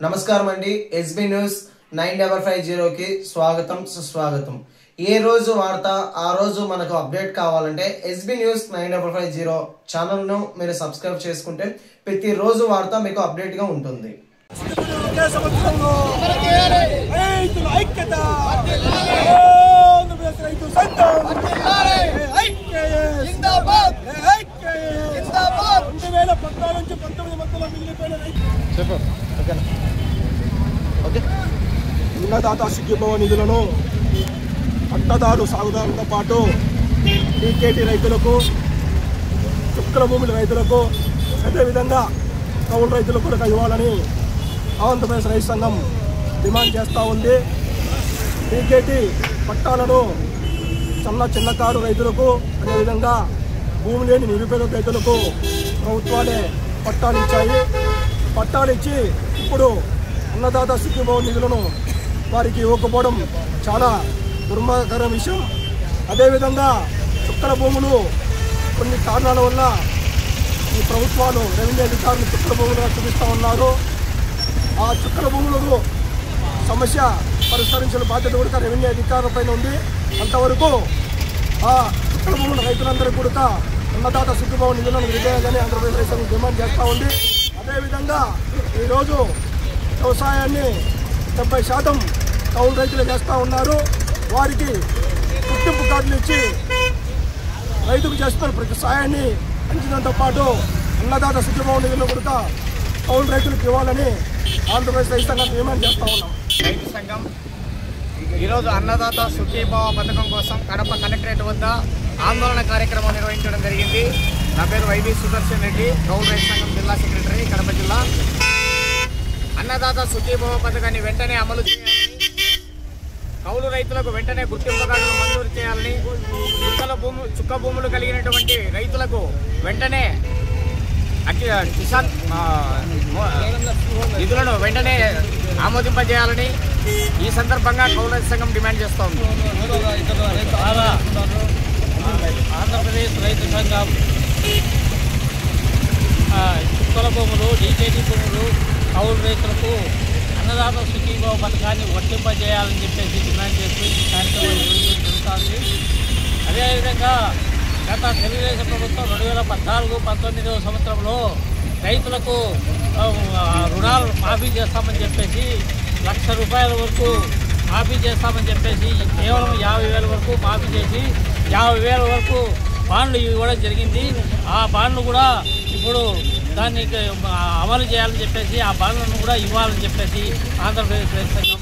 నమస్కారం అండి. SB news 9550 కి స్వాగతం సుస్వాగతం. ఏ రోజు వార్త ఆ రోజు మనకు అప్డేట్ కావాలంటే ఎస్బీ న్యూస్ 9550 ఛానల్ ను మీరు సబ్స్క్రైబ్ చేసుకుంటే ప్రతి రోజు వార్త మీకు అప్డేట్ గా ఉంటుంది. అన్నదాత సుఖీభవ నిధులను పట్టదారు సాగుదారులతో పాటు టీకేటీ రైతులకు, చుక్కల భూముల రైతులకు, అదేవిధంగా కౌలు రైతులకు కూడా ఇవ్వాలని ఆంధ్రప్రదేశ్ రైతు సంఘం డిమాండ్ చేస్తూ ఉంది. టీకేటీ పట్టాలను చిన్నకారు రైతులకు, అదేవిధంగా భూమి లేని నిరుపేద రైతులకు ప్రభుత్వాలే పట్టాలు ఇచ్చాయి. పట్టాలు ఇచ్చి ఇప్పుడు అన్నదాత సుఖీభవ నిధులను వారికి ఇవ్వకపోవడం చాలా దుర్మార్గకర విషయం. అదేవిధంగా చుక్కల భూములు కొన్ని కారణాల వల్ల ఈ ప్రభుత్వాలు రెవెన్యూ అధికారులు చుక్కల భూములుగా చూపిస్తూ ఉన్నారు. ఆ చుక్కల భూములను సమస్య పరిష్కరించిన బాధ్యత కూడా రెవెన్యూ అధికారుల పైన ఉంది. అంతవరకు ఆ చుక్కల భూముల రైతులందరికీ కూడా అన్నదాత సుఖీభవ నిధులను విడుదలని ఆంధ్రప్రదేశ్ రైతు సంఘం డిమాండ్ చేస్తూ ఉంది. అదేవిధంగా ఈరోజు వ్యవసాయాన్ని 70% కౌలు రైతులు చేస్తూ ఉన్నారు. వారికి గుర్తింపు కార్డులు ఇచ్చి రైతుకు చేస్తున్న ప్రతి సాయాన్ని అంచనంతో పాటు అన్నదాత సుఖీభవ నిధులను కూడా కౌలు రైతులకు ఇవ్వాలని ఆంధ్రప్రదేశ్ రైతు సంఘం డిమాండ్ చేస్తూ ఉన్నాం. రైతు సంఘం ఈరోజు అన్నదాత సుఖీభవ పథకం కోసం కడప కలెక్టరేట్ వద్ద ఆందోళన కార్యక్రమం నిర్వహించడం జరిగింది. నా పేరు వైవి సుదర్శన్ రెడ్డి, కౌలు రైతు సంఘం జిల్లా సెక్రటరీ, కడప జిల్లా. అన్నదాత సుఖీభవ పథకాన్ని వెంటనే అమలు చేయాలని, కౌలు రైతులకు వెంటనే గుర్తింపు కార్డులు మంజూరు చేయాలని, చుక్క భూములు కలిగినటువంటి రైతులకు వెంటనే కిసాన్ నిధులను వెంటనే ఆమోదింపజేయాలని ఈ సందర్భంగా కౌలు రైతు సంఘం డిమాండ్ చేస్తోంది. ఆంధ్రప్రదేశ్ రైతు సంఘం చుక్కల భూములు, డీకేటీ భూములు, కౌలు రైతులకు అన్నదాత సుఖీభవ పథకాన్ని వర్తింపజేయాలని చెప్పేసి డిమాండ్ చేస్తూ ఈ కార్యక్రమం జరుగుతుంది. అదేవిధంగా గత తెలుగుదేశం ప్రభుత్వం 2014-19 సంవత్సరంలో రైతులకు రుణాలు మాఫీ చేస్తామని చెప్పేసి ₹1,00,000 వరకు మాఫీ చేస్తామని చెప్పేసి కేవలం 50,000 వరకు మాఫీ చేసి 50,000 వరకు బాండ్లు ఇవ్వడం జరిగింది. ఆ బాండ్లు కూడా ఇప్పుడు దాన్ని అమలు చేయాలని చెప్పేసి ఆ బాండ్లను కూడా ఇవ్వాలని చెప్పేసి ఆంధ్రప్రదేశ్ రైతు సంఘం